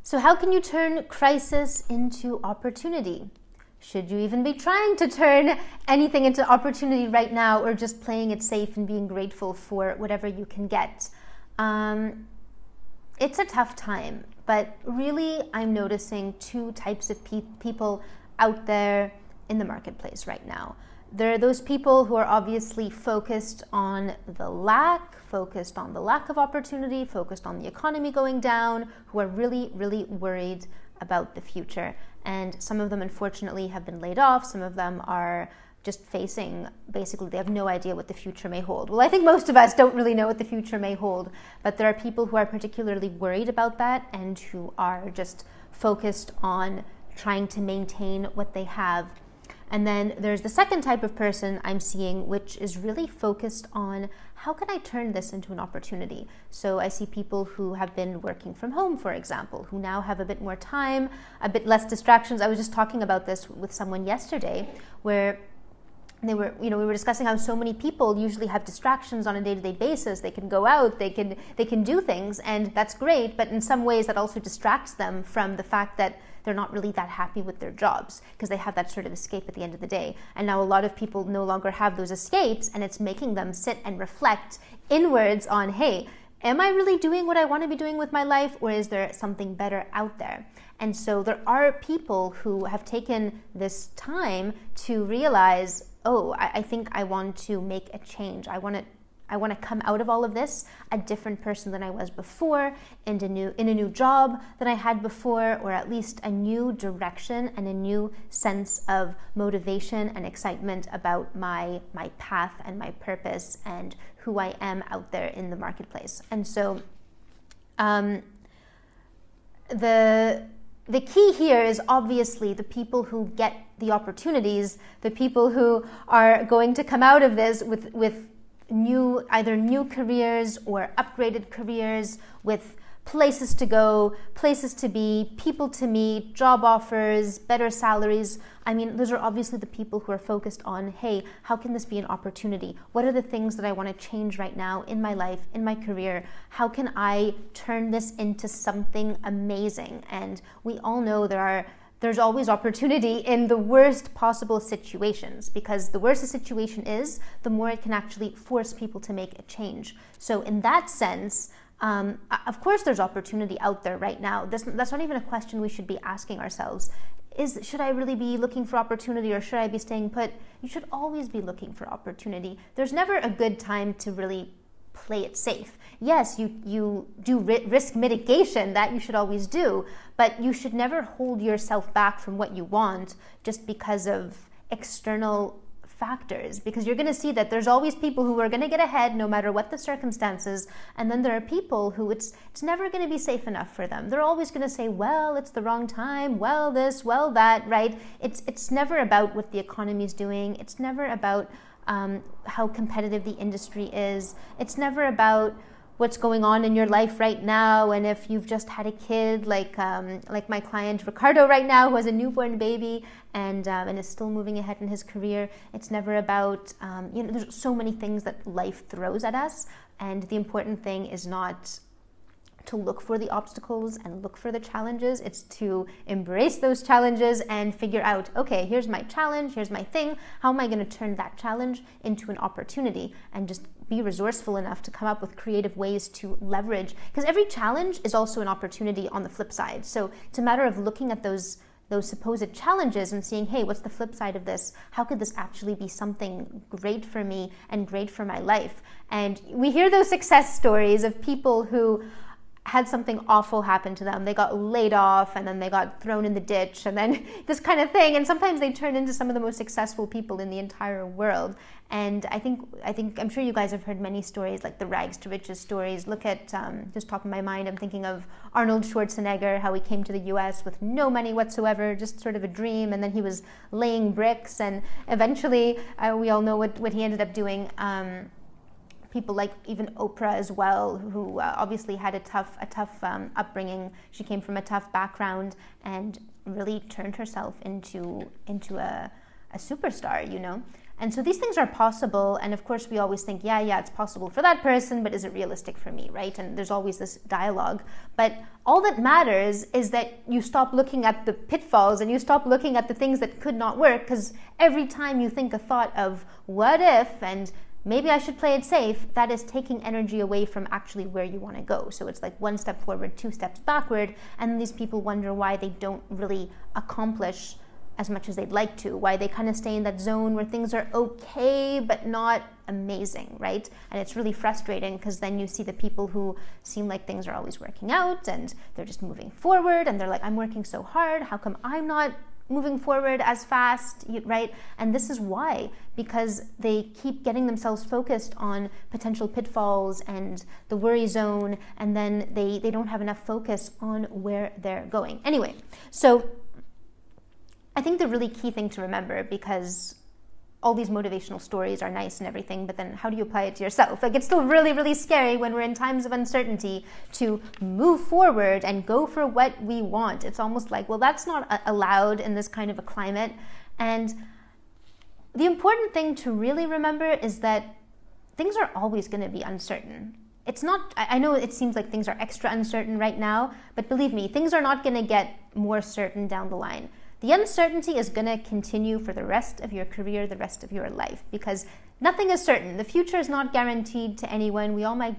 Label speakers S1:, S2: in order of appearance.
S1: So how can you turn crisis into opportunity? Should you even be trying to turn anything into opportunity right now, or just playing it safe and being grateful for whatever you can get? It's a tough time, but really I'm noticing two types of people out there in the marketplace right now. There are those people who are obviously focused on the lack of opportunity, focused on the economy going down, who are really, really worried about the future. And some of them, unfortunately, have been laid off. Some of them are just facing, basically, they have no idea what the future may hold. Well, I think most of us don't really know what the future may hold, but there are people who are particularly worried about that and who are just focused on trying to maintain what they have. And then there's the second type of person I'm seeing, which is really focused on how can I turn this into an opportunity? So I see people who have been working from home, for example, who now have a bit more time, a bit less distractions. I was just talking about this with someone yesterday, where we were discussing how so many people usually have distractions on a day-to-day basis. They can go out, they can do things, and that's great, but in some ways that also distracts them from the fact that they're not really that happy with their jobs, because they have that sort of escape at the end of the day. And now a lot of people no longer have those escapes, and it's making them sit and reflect inwards on, hey, am I really doing what I want to be doing with my life, or is there something better out there? And so there are people who have taken this time to realize, oh, I think I want to make a change. I want to come out of all of this a different person than I was before, in a new job than I had before, or at least a new direction and a new sense of motivation and excitement about my path and my purpose and who I am out there in the marketplace. And so the key here is obviously the people who get the opportunities, the people who are going to come out of this with either new careers or upgraded careers, with places to go, places to be, people to meet, job offers, better salaries. I mean, those are obviously the people who are focused on, hey, how can this be an opportunity? What are the things that I want to change right now in my life, in my career? How can I turn this into something amazing? And we all know there's always opportunity in the worst possible situations, because the worse the situation is, the more it can actually force people to make a change. So in that sense, of course there's opportunity out there right now. That's not even a question we should be asking ourselves. Should I really be looking for opportunity, or should I be staying put? You should always be looking for opportunity. There's never a good time to really play it safe. Yes, you do risk mitigation, that you should always do, but you should never hold yourself back from what you want just because of external factors, because you're going to see that there's always people who are going to get ahead no matter what the circumstances, and then there are people who it's never going to be safe enough for them. They're always going to say, well, it's the wrong time, well this, well that, right? It's never about what the economy is doing. It's never about how competitive the industry is. It's never about what's going on in your life right now, and if you've just had a kid, like my client Ricardo right now, who has a newborn baby and is still moving ahead in his career. It's never about there's so many things that life throws at us, and the important thing is not to look for the obstacles and look for the challenges. It's to embrace those challenges and figure out, okay, here's my challenge, here's my thing. How am I going to turn that challenge into an opportunity? And just be resourceful enough to come up with creative ways to leverage, because every challenge is also an opportunity on the flip side. So it's a matter of looking at those supposed challenges and seeing, hey, what's the flip side of this? How could this actually be something great for me and great for my life? And we hear those success stories of people who had something awful happen to them. They got laid off, and then they got thrown in the ditch, and then this kind of thing. And sometimes they turn into some of the most successful people in the entire world. And I'm sure you guys have heard many stories, like the rags to riches stories. Look at, just top of my mind, I'm thinking of Arnold Schwarzenegger, how he came to the US with no money whatsoever, just sort of a dream, and then he was laying bricks, and eventually, we all know what he ended up doing. People like even Oprah as well, who obviously had a tough upbringing. She came from a tough background and really turned herself into a superstar, And so these things are possible, and of course we always think, yeah, it's possible for that person, but is it realistic for me, right? And there's always this dialogue. But all that matters is that you stop looking at the pitfalls and you stop looking at the things that could not work, because every time you think a thought of what if and maybe I should play it safe, that is taking energy away from actually where you want to go. So it's like one step forward, two steps backward, and these people wonder why they don't really accomplish as much as they'd like to, why they kind of stay in that zone where things are okay but not amazing, right? And it's really frustrating, because then you see the people who seem like things are always working out and they're just moving forward, and they're like, I'm working so hard, how come I'm not moving forward as fast, right? And this is why, because they keep getting themselves focused on potential pitfalls and the worry zone, and then they don't have enough focus on where they're going. Anyway, so I think the really key thing to remember, because all these motivational stories are nice and everything, but then how do you apply it to yourself? Like, it's still really, really scary when we're in times of uncertainty to move forward and go for what we want. It's almost like, well, that's not allowed in this kind of a climate. And the important thing to really remember is that things are always going to be uncertain. It's not, I know it seems like things are extra uncertain right now, but believe me, things are not going to get more certain down the line. The uncertainty is going to continue for the rest of your career, the rest of your life, because nothing is certain. The future is not guaranteed to anyone. We all might